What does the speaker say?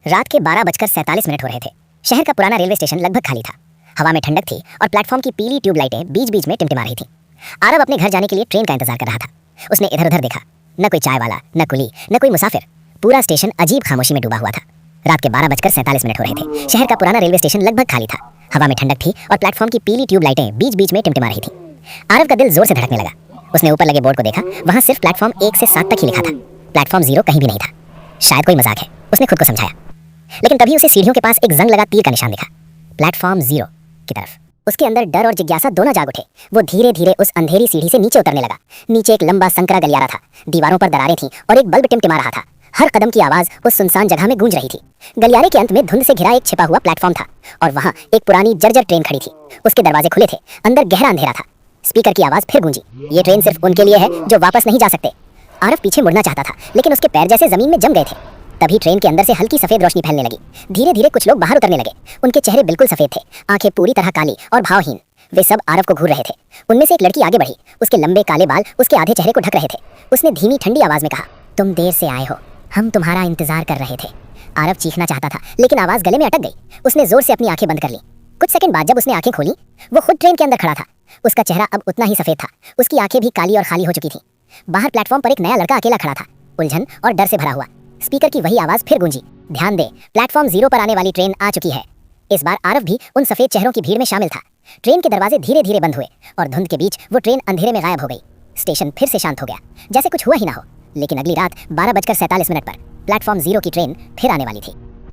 रात के 12:47 हो रहे थे। शहर का पुराना रेलवे स्टेशन लगभग खाली था। हवा में ठंडक थी और प्लेटफॉर्म की पीली ट्यूब लाइटें बीच बीच में टिमटिमा रही थीं। आरव अपने घर जाने के लिए ट्रेन का इंतजार कर रहा था। उसने इधर उधर देखा, न कोई चाय वाला, न कुली, न कोई मुसाफिर। पूरा स्टेशन अजीब खामोशी में डूबा हुआ था। रात के 12:47 हो रहे थे। शहर का पुराना रेलवे स्टेशन लगभग खाली था। हवा में ठंडक थी और प्लेटफॉर्म की पीली ट्यूब लाइटें बीच बीच में टिमटिमा रही थीं। आरव का दिल जोर से धड़कने लगा। उसने ऊपर लगे बोर्ड को देखा। वहां सिर्फ प्लेटफॉर्म 1 से 7 तक ही लिखा था। प्लेटफॉर्म 0 कहीं भी नहीं था। शायद कोई मजाक है, उसने खुद को समझाया। लेकिन तभी उसे सीढ़ियों के पास एक जंग लगा तीर का निशान दिखा, प्लेटफॉर्म 0 की तरफ। उसके अंदर डर और जिज्ञासा दोनों जाग उठे। वो धीरे धीरे उस अंधेरी सीढ़ी से नीचे उतरने लगा। नीचे एक लंबा संकरा गलियारा था। दीवारों पर दरारें थीं और एक बल्ब टिमटिमा रहा था। हर कदम की आवाज उस सुनसान जगह में गूंज रही थी। गलियारे के अंत में धुंध से घिरा एक छिपा हुआ प्लेटफॉर्म था और वहां एक पुरानी जर्जर ट्रेन खड़ी थी। उसके दरवाजे खुले थे, अंदर गहरा अंधेरा था। स्पीकर की आवाज फिर गूंजी, ये ट्रेन सिर्फ उनके लिए है जो वापस नहीं जा सकते। आरव पीछे मुड़ना चाहता था, लेकिन उसके पैर जैसे जमीन में जम गए थे। तभी ट्रेन के अंदर से हल्की सफेद रोशनी फैलने लगी। धीरे धीरे कुछ लोग बाहर उतरने लगे। उनके चेहरे बिल्कुल सफेद थे, आंखें पूरी तरह काली और भावहीन। वे सब आरव को घूर रहे थे। उनमें से एक लड़की आगे बढ़ी। उसके लंबे काले बाल उसके आधे चेहरे को ढक रहे थे। उसने धीमी ठंडी आवाज में कहा, तुम देर से आए हो, हम तुम्हारा इंतजार कर रहे थे। आरव चीखना चाहता था, लेकिन आवाज गले में अटक गई। उसने जोर से अपनी आंखें बंद कर ली। कुछ सेकंड बाद जब उसने आंखें खोली, वो खुद ट्रेन के अंदर खड़ा था। उसका चेहरा अब उतना ही सफेद था। उसकी आंखें भी काली और खाली हो चुकी थीं। बाहर प्लेटफॉर्म पर एक नया लड़का अकेला खड़ा था, उलझन और डर से भरा हुआ। स्पीकर की वही आवाज फिर गूंजी, ध्यान दे, प्लेटफॉर्म 0 पर आने वाली ट्रेन आ चुकी है। इस बार आरव भी उन सफेद चेहरों की भीड़ में शामिल था। ट्रेन के दरवाजे धीरे धीरे बंद हुए और धुंध के बीच वो ट्रेन अंधेरे में गायब हो गई। स्टेशन फिर से शांत हो गया, जैसे कुछ हुआ ही ना हो। लेकिन अगली रात 12:47 पर प्लेटफॉर्म 0 की ट्रेन फिर आने वाली थी।